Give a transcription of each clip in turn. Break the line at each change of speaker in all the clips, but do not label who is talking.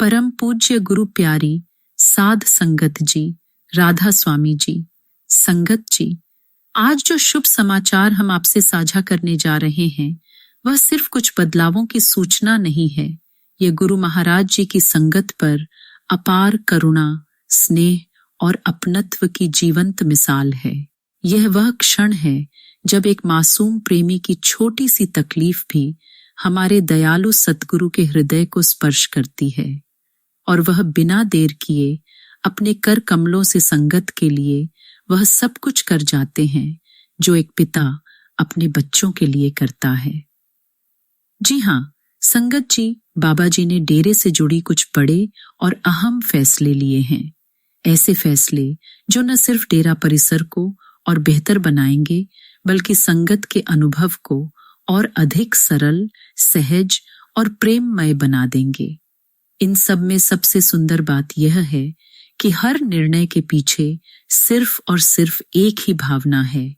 परम पूज्य गुरु प्यारी साध संगत जी, राधा स्वामी जी, संगत जी, आज जो शुभ समाचार हम आपसे साझा करने जा रहे हैं वह सिर्फ कुछ बदलावों की सूचना नहीं है। ये गुरु महाराज जी की संगत पर अपार करुणा, स्नेह और अपनत्व की जीवंत मिसाल है। यह वह क्षण है जब एक मासूम प्रेमी की छोटी सी तकलीफ भी हमारे दयालु सतगुरु के हृदय को स्पर्श करती है और वह बिना देर किए अपने कर कमलों से संगत के लिए वह सब कुछ कर जाते हैं जो एक पिता अपने बच्चों के लिए करता है। जी हाँ, संगत जी, बाबा जी ने डेरे से जुड़ी कुछ बड़े और अहम फैसले लिए हैं। ऐसे फैसले जो न सिर्फ डेरा परिसर को और बेहतर बनाएंगे बल्कि संगत के अनुभव को और अधिक सरल, सहज और प्रेममय बना देंगे। इन सब में सबसे सुंदर बात यह है कि हर निर्णय के पीछे सिर्फ और सिर्फ एक ही भावना है,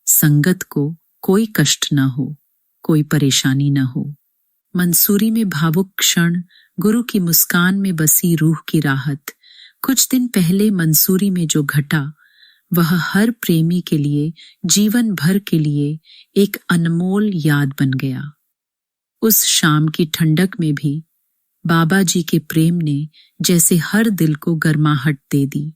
संगत को कोई कष्ट न हो, कोई परेशानी न हो। मंसूरी में भावुक क्षण, गुरु की मुस्कान में बसी रूह की राहत। कुछ दिन पहले मंसूरी में जो घटा वह हर प्रेमी के लिए जीवन भर के लिए एक अनमोल याद बन गया। उस शाम की ठंडक में भी बाबा जी के प्रेम ने जैसे हर दिल को गर्माहट दे दी।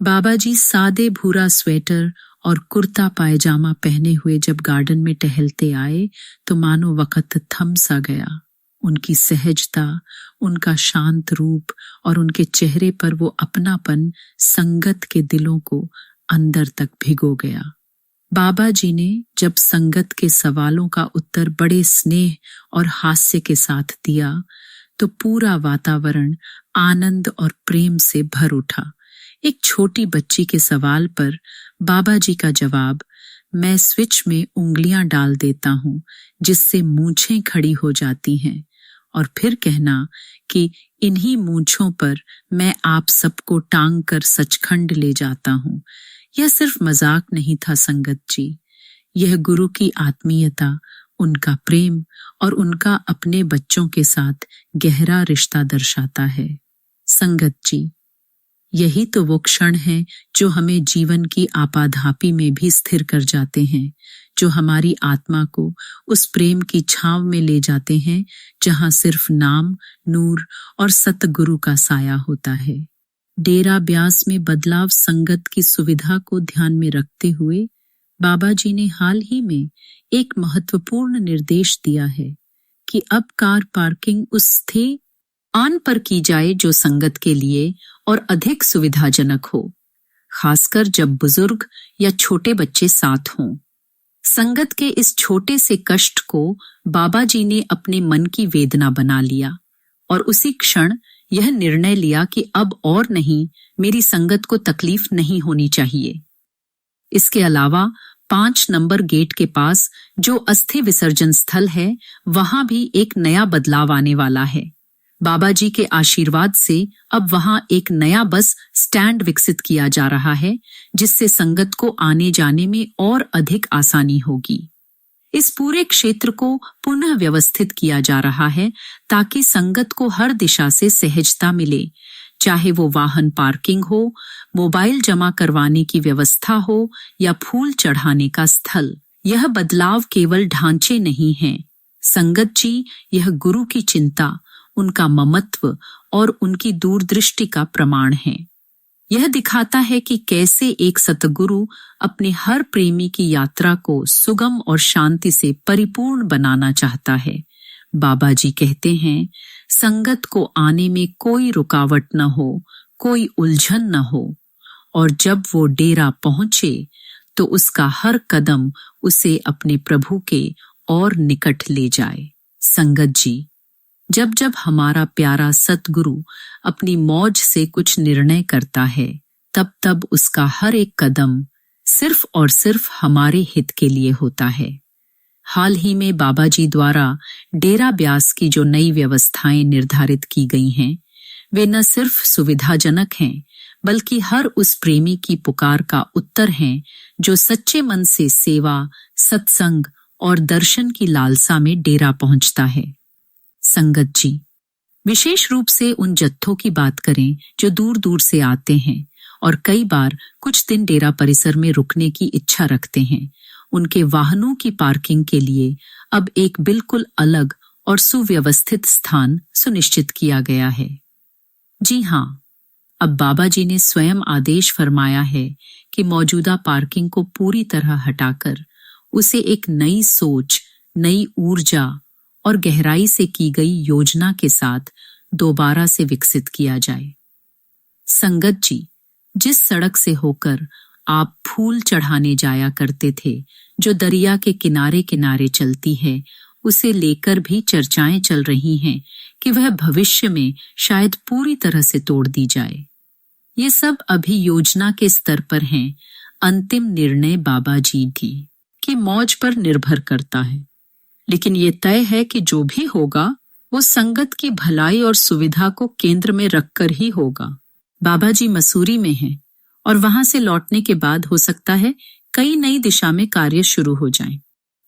बाबा जी सादे भूरा स्वेटर और कुर्ता पायजामा पहने हुए जब गार्डन में टहलते आए तो मानो वक्त थम सा गया। उनकी सहजता, उनका शांत रूप और उनके चेहरे पर वो अपनापन संगत के दिलों को अंदर तक भिगो गया। बाबा जी ने जब संगत के सवालों का उत्तर बड़े स्नेह और हास्य के साथ दिया तो पूरा वातावरण आनंद और प्रेम से भर उठा। एक छोटी बच्ची के सवाल पर बाबा जी का जवाब, मैं स्विच में उंगलियां डाल देता हूँ जिससे मूंछें खड़ी हो जाती हैं, और फिर कहना कि इन्हीं मूंछों पर मैं आप सबको टांग कर सचखंड ले जाता हूँ। यह सिर्फ मजाक नहीं था संगत जी, यह गुरु की आत्मीयता, उनका प्रेम और उनका अपने बच्चों के साथ गहरा रिश्ता दर्शाता है। संगत जी, यही तो वो क्षण हैं जो हमें जीवन की आपाधापी में भी स्थिर कर जाते हैं, जो हमारी आत्मा को उस प्रेम की छांव में ले जाते हैं जहां सिर्फ नाम, नूर और सतगुरु का साया होता है। डेरा ब्यास में बदलाव संगत की सुविधा को ध्यान में रखते हुए बाबा जी ने हाल ही में एक महत्वपूर्ण निर्देश दिया है कि अब कार पार्किंग उस स्थान पर की जाए जो संगत के लिए और अधिक सुविधाजनक हो, खासकर जब बुजुर्ग या छोटे बच्चे साथ हों। संगत के इस छोटे से कष्ट को बाबा जी ने अपने मन की वेदना बना लिया और उसी क्षण यह निर्णय लिया कि अब और नहीं, मेरी संगत को तकलीफ नहीं होनी चाहिए। इसके अलावा 5 नंबर गेट के पास जो अस्थि विसर्जन स्थल है वहां भी एक नया बदलाव आने वाला है। बाबा जी के आशीर्वाद से अब वहां एक नया बस स्टैंड विकसित किया जा रहा है जिससे संगत को आने जाने में और अधिक आसानी होगी। इस पूरे क्षेत्र को पुनः व्यवस्थित किया जा रहा है ताकि संगत को हर दिशा से सहजता मिले, चाहे वो वाहन पार्किंग हो, मोबाइल जमा करवाने की व्यवस्था हो या फूल चढ़ाने का स्थल। यह बदलाव केवल ढांचे नहीं है संगत जी, यह गुरु की चिंता, उनका ममत्व और उनकी दूरदृष्टि का प्रमाण है। यह दिखाता है कि कैसे एक सतगुरु अपने हर प्रेमी की यात्रा को सुगम और शांति से परिपूर्ण बनाना चाहता है। बाबा जी कहते हैं, संगत को आने में कोई रुकावट न हो, कोई उलझन न हो, और जब वो डेरा पहुंचे तो उसका हर कदम उसे अपने प्रभु के और निकट ले जाए। संगत जी, जब जब हमारा प्यारा सतगुरु अपनी मौज से कुछ निर्णय करता है तब तब उसका हर एक कदम सिर्फ और सिर्फ हमारे हित के लिए होता है। हाल ही में बाबा जी द्वारा डेरा ब्यास की जो नई व्यवस्थाएं निर्धारित की गई हैं वे न सिर्फ सुविधाजनक हैं बल्कि हर उस प्रेमी की पुकार का उत्तर हैं जो सच्चे मन से सेवा, सत्संग और दर्शन की लालसा में डेरा पहुंचता है। संगत जी, विशेष रूप से उन जत्थों की बात करें जो दूर दूर से आते हैं और कई बार कुछ दिन डेरा परिसर में रुकने की इच्छा रखते हैं। उनके वाहनों की पार्किंग के लिए अब एक बिल्कुल अलग और सुव्यवस्थित स्थान सुनिश्चित किया गया है। जी हाँ, अब बाबा जी ने स्वयं आदेश फरमाया है कि मौजूदा पार्किंग को पूरी तरह हटाकर उसे एक नई सोच, नई ऊर्जा और गहराई से की गई योजना के साथ दोबारा से विकसित किया जाए। संगत जी, जिस सड़क से होकर आप फूल चढ़ाने जाया करते थे, जो दरिया के किनारे किनारे चलती है, उसे लेकर भी चर्चाएं चल रही हैं कि वह भविष्य में शायद पूरी तरह से तोड़ दी जाए। ये सब अभी योजना के स्तर पर हैं। अंतिम निर्णय बाबा जी की मौज पर निर्भर करता है, लेकिन ये तय है कि जो भी होगा वो संगत की भलाई और सुविधा को केंद्र में रखकर ही होगा। बाबा जी मसूरी में हैं और वहां से लौटने के बाद हो सकता है कई नई दिशा में कार्य शुरू हो जाएं,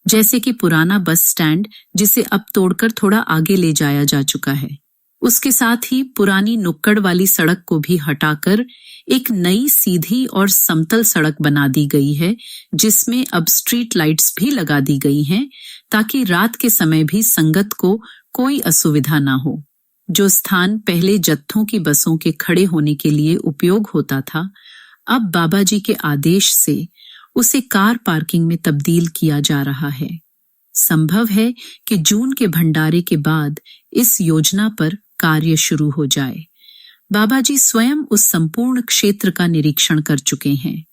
जैसे कि पुराना बस स्टैंड जिसे अब तोड़कर थोड़ा आगे ले जाया जा चुका है। उसके साथ ही पुरानी नुक्कड़ वाली सड़क को भी हटाकर एक नई सीधी और समतल सड़क बना दी गई है, जिसमें अब स्ट्रीट लाइट्स भी लगा दी गई हैं ताकि रात के समय भी संगत को कोई असुविधा ना हो। जो स्थान पहले जत्थों की बसों के खड़े होने के लिए उपयोग होता था, अब बाबा जी के आदेश से उसे कार पार्किंग में तब्दील किया जा रहा है। संभव है कि जून के भंडारे के बाद इस योजना पर कार्य शुरू हो जाए। बाबा जी स्वयं उस संपूर्ण क्षेत्र का निरीक्षण कर चुके हैं।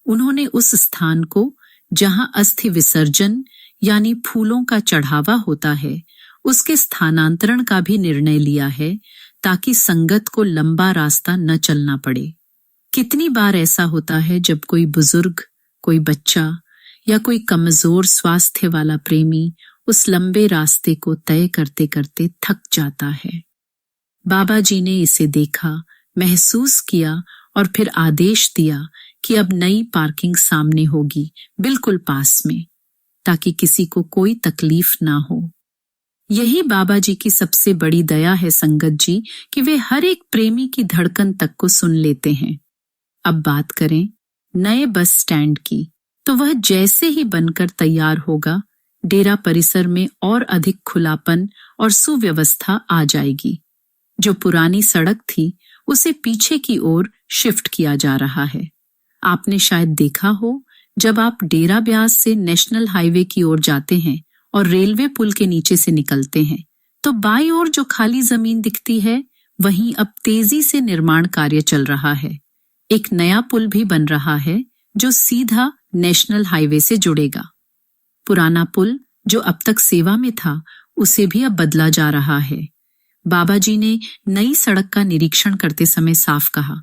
उन्होंने उस स्थान को जहां अस्थि विसर्जन यानी फूलों का चढ़ावा होता है, उसके स्थानांतरण का भी निर्णय लिया है ताकि संगत को लंबा रास्ता न चलना पड़े। कितनी बार ऐसा होता है जब कोई बुजुर्ग, कोई बच्चा या कोई कमजोर स्वास्थ्य वाला प्रेमी उस लंबे रास्ते को तय करते करते थक जाता है। बाबा जी ने इसे देखा, महसूस किया और फिर आदेश दिया कि अब नई पार्किंग सामने होगी, बिल्कुल पास में, ताकि किसी को कोई तकलीफ ना हो। यही बाबा जी की सबसे बड़ी दया है संगत जी, कि वे हर एक प्रेमी की धड़कन तक को सुन लेते हैं। अब बात करें नए बस स्टैंड की, तो वह जैसे ही बनकर तैयार होगा, डेरा परिसर में और अधिक खुलापन और सुव्यवस्था आ जाएगी। जो पुरानी सड़क थी, उसे पीछे की ओर शिफ्ट किया जा रहा है। आपने शायद देखा हो, जब आप डेरा ब्यास से नेशनल हाईवे की ओर जाते हैं और रेलवे पुल के नीचे से निकलते हैं, तो बाईं ओर जो खाली जमीन दिखती है, वहीं अब तेजी से निर्माण कार्य चल रहा है। एक नया पुल भी बन रहा है जो सीधा नेशनल हाईवे से जुड़ेगा। पुराना पुल जो अब तक सेवा में था, उसे भी अब बदला जा रहा है। बाबा जी ने नई सड़क का निरीक्षण करते समय साफ कहा,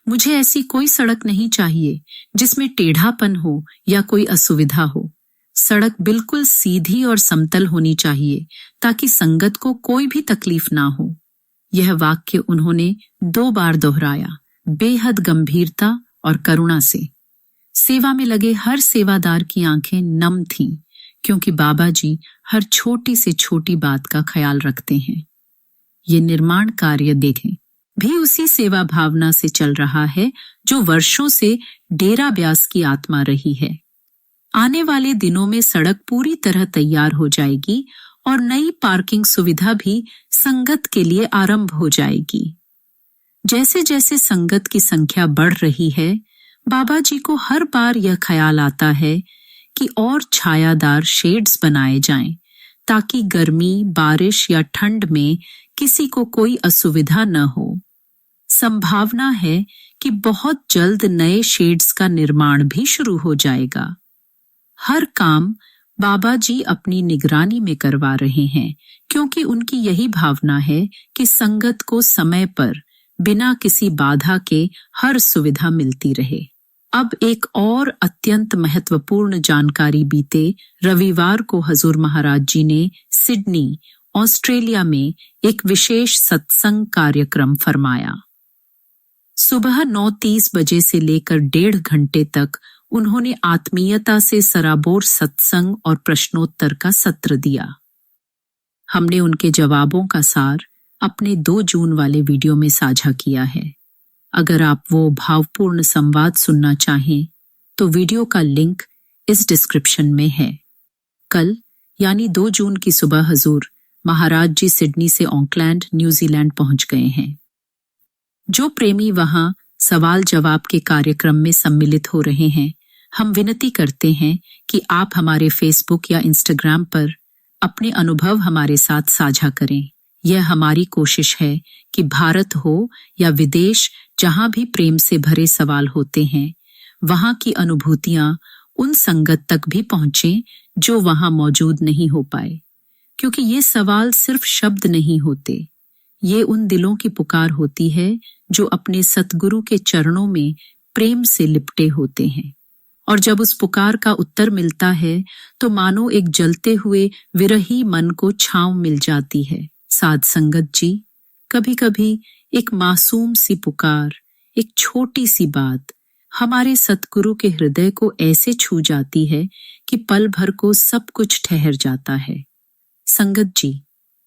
मुझे ऐसी कोई सड़क नहीं चाहिए जिसमें टेढ़ापन हो या कोई असुविधा हो। सड़क बिल्कुल सीधी और समतल होनी चाहिए ताकि संगत को कोई भी तकलीफ ना हो। यह वाक्य उन्होंने 2 बार दोहराया, बेहद गंभीरता और करुणा से। सेवा में लगे हर सेवादार की आंखें नम थीं, क्योंकि बाबा जी हर छोटी से छोटी बात का ख्याल रखते हैं। ये निर्माण कार्य देखें भी उसी सेवा भावना से चल रहा है जो वर्षों से डेरा ब्यास की आत्मा रही है। आने वाले दिनों में सड़क पूरी तरह तैयार हो जाएगी और नई पार्किंग सुविधा भी संगत के लिए आरंभ हो जाएगी। जैसे जैसे संगत की संख्या बढ़ रही है, बाबा जी को हर बार यह ख्याल आता है कि और छायादार शेड्स बनाए जाएं, ताकि गर्मी, बारिश या ठंड में किसी को कोई असुविधा न हो। संभावना है कि बहुत जल्द नए शेड्स का निर्माण भी शुरू हो जाएगा। हर काम बाबा जी अपनी निगरानी में करवा रहे हैं, क्योंकि उनकी यही भावना है कि संगत को समय पर बिना किसी बाधा के हर सुविधा मिलती रहे। अब एक और अत्यंत महत्वपूर्ण जानकारी बीते रविवार को हजूर महाराज जी ने सिडनी, ऑस्ट्रेलिया में एक विशेष सत्संग कार्यक्रम फरमाया। सुबह 9:30 बजे से लेकर 1.5 घंटे तक उन्होंने आत्मीयता से सराबोर सत्संग और प्रश्नोत्तर का सत्र दिया। हमने उनके जवाबों का सार अपने 2 जून वाले वीडियो में साझा किया है। अगर आप वो भावपूर्ण संवाद सुनना चाहें तो वीडियो का लिंक इस डिस्क्रिप्शन में है। कल यानी 2 जून की सुबह हजूर महाराज जी सिडनी से ऑकलैंड, न्यूजीलैंड पहुंच गए हैं। जो प्रेमी वहां सवाल जवाब के कार्यक्रम में सम्मिलित हो रहे हैं, हम विनती करते हैं कि आप हमारे फेसबुक या इंस्टाग्राम पर अपने अनुभव हमारे साथ साझा करें। यह हमारी कोशिश है कि भारत हो या विदेश, जहां भी प्रेम से भरे सवाल होते हैं, वहां की अनुभूतियां उन संगत तक भी पहुंचें जो वहां मौजूद नहीं हो पाए। क्योंकि ये सवाल सिर्फ शब्द नहीं होते, ये उन दिलों की पुकार होती है जो अपने सतगुरु के चरणों में प्रेम से लिपटे होते हैं। और जब उस पुकार का उत्तर मिलता है तो मानो एक जलते हुए विरही मन को छांव मिल जाती है। साध संगत जी, कभी कभी एक मासूम सी पुकार, एक छोटी सी बात हमारे सतगुरु के हृदय को ऐसे छू जाती है कि पल भर को सब कुछ ठहर जाता है। संगत जी,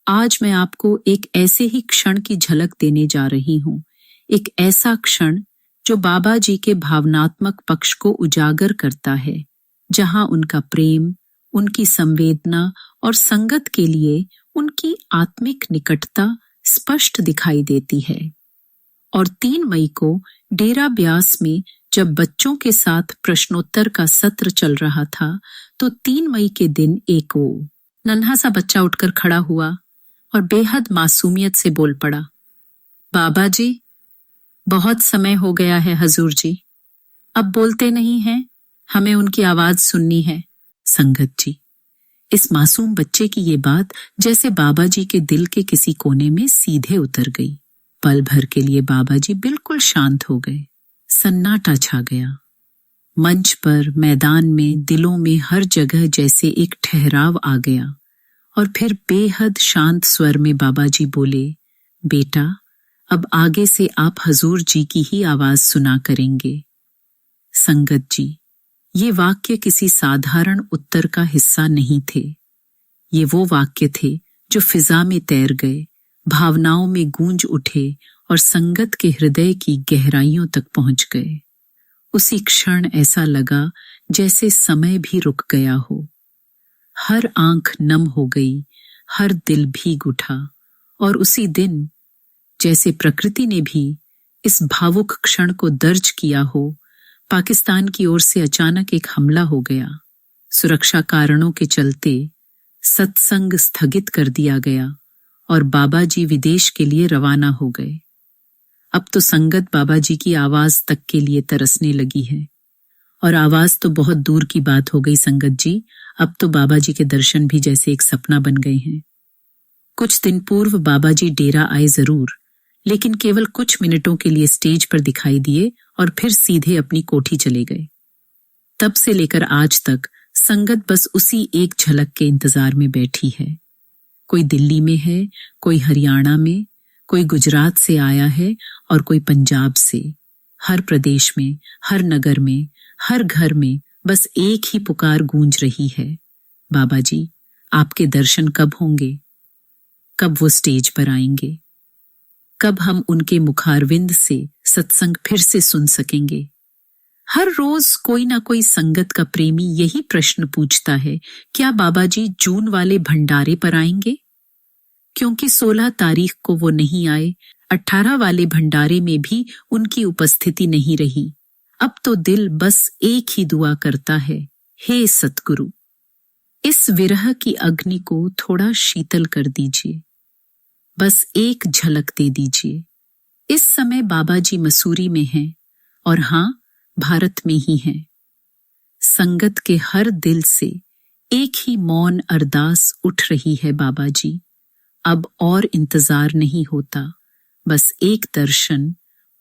आज मैं आपको एक ऐसे ही क्षण की झलक देने जा रही हूँ। एक ऐसा क्षण जो बाबा जी के भावनात्मक पक्ष को उजागर करता है, जहां उनका प्रेम, उनकी संवेदना और संगत के लिए उनकी आत्मिक निकटता स्पष्ट दिखाई देती है। और 3 मई को डेरा ब्यास में जब बच्चों के साथ प्रश्नोत्तर का सत्र चल रहा था, तो 3 मई के दिन एक नन्हा सा बच्चा उठकर खड़ा हुआ और बेहद मासूमियत से बोल पड़ा, बाबा जी, बहुत समय हो गया है हजूर जी, अब बोलते नहीं हैं, हमें उनकी आवाज सुननी है। संगत जी, इस मासूम बच्चे की ये बात जैसे बाबा जी के दिल के किसी कोने में सीधे उतर गई। पल भर के लिए बाबा जी बिल्कुल शांत हो गए। सन्नाटा छा गया। मंच पर, मैदान में, दिलों में, हर जगह जैसे एक ठहराव आ गया। और फिर बेहद शांत स्वर में बाबा जी बोले, बेटा, अब आगे से आप हजूर जी की ही आवाज सुना करेंगे। संगत जी, ये वाक्य किसी साधारण उत्तर का हिस्सा नहीं थे। ये वो वाक्य थे जो फिजा में तैर गए, भावनाओं में गूंज उठे और संगत के हृदय की गहराइयों तक पहुंच गए। उसी क्षण ऐसा लगा जैसे समय भी रुक गया हो। हर आंख नम हो गई, हर दिल भीग उठा। और उसी दिन जैसे प्रकृति ने भी इस भावुक क्षण को दर्ज किया हो, पाकिस्तान की ओर से अचानक एक हमला हो गया। सुरक्षा कारणों के चलते सत्संग स्थगित कर दिया गया और बाबा जी विदेश के लिए रवाना हो गए। अब तो संगत बाबा जी की आवाज तक के लिए तरसने लगी है। और आवाज तो बहुत दूर की बात हो गई संगत जी, अब तो बाबा जी के दर्शन भी जैसे एक सपना बन गए हैं। कुछ दिन पूर्व बाबा जी डेरा आए जरूर, लेकिन केवल कुछ मिनटों के लिए स्टेज पर दिखाई दिए और फिर सीधे अपनी कोठी चले गए। तब से लेकर आज तक संगत बस उसी एक झलक के इंतजार में बैठी है। कोई दिल्ली में है, कोई हरियाणा में, कोई गुजरात से आया है और कोई पंजाब से। हर प्रदेश में, हर नगर में, हर घर में बस एक ही पुकार गूंज रही है, बाबा जी, आपके दर्शन कब होंगे? कब वो स्टेज पर आएंगे? कब हम उनके मुखारविंद से सत्संग फिर से सुन सकेंगे? हर रोज कोई ना कोई संगत का प्रेमी यही प्रश्न पूछता है, क्या बाबा जी जून वाले भंडारे पर आएंगे? क्योंकि 16 तारीख को वो नहीं आए, 18 वाले भंडारे में भी उनकी उपस्थिति नहीं रही। अब तो दिल बस एक ही दुआ करता है, हे सतगुरु, इस विरह की अग्नि को थोड़ा शीतल कर दीजिए, बस एक झलक दे दीजिए। इस समय बाबा जी मसूरी में हैं और हाँ, भारत में ही हैं। संगत के हर दिल से एक ही मौन अरदास उठ रही है, बाबा जी, अब और इंतजार नहीं होता, बस एक दर्शन,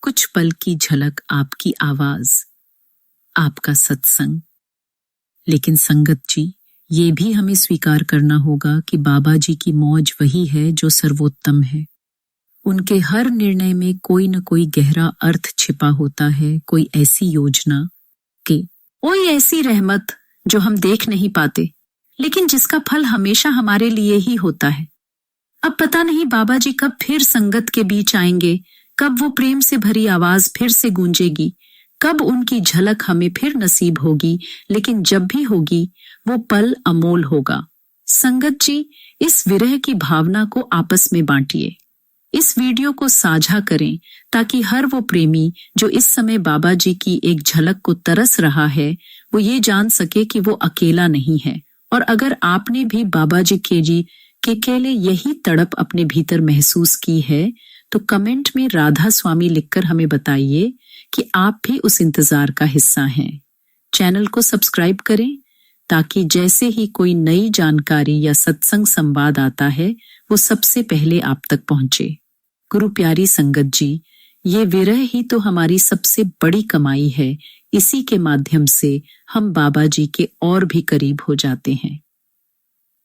कुछ पल की झलक, आपकी आवाज, आपका सत्संग। लेकिन संगत जी, ये भी हमें स्वीकार करना होगा कि बाबा जी की मौज वही है जो सर्वोत्तम है। उनके हर निर्णय में कोई न कोई गहरा अर्थ छिपा होता है, कोई ऐसी योजना, कोई ऐसी रहमत जो हम देख नहीं पाते, लेकिन जिसका फल हमेशा हमारे लिए ही होता है। अब पता नहीं बाबा जी कब फिर संगत के बीच आएंगे, कब वो प्रेम से भरी आवाज फिर से गूंजेगी, कब उनकी झलक हमें फिर नसीब होगी। लेकिन जब भी होगी वो पल अमोल होगा। संगत जी, इस विरह की भावना को आपस में बांटिए। इस वीडियो को साझा करें ताकि हर वो प्रेमी जो इस समय बाबा जी की एक झलक को तरस रहा है, वो ये जान सके कि वो अकेला नहीं है। और अगर आपने भी बाबा जी के केले यही तड़प अपने भीतर महसूस की है, तो कमेंट में राधा स्वामी लिखकर हमें बताइए कि आप भी उस इंतजार का हिस्सा हैं। चैनल को सब्सक्राइब करें ताकि जैसे ही कोई नई जानकारी या सत्संग संवाद आता है, वो सबसे पहले आप तक पहुंचे। गुरु प्यारी संगत जी, ये विरह ही तो हमारी सबसे बड़ी कमाई है। इसी के माध्यम से हम बाबा जी के और भी करीब हो जाते हैं।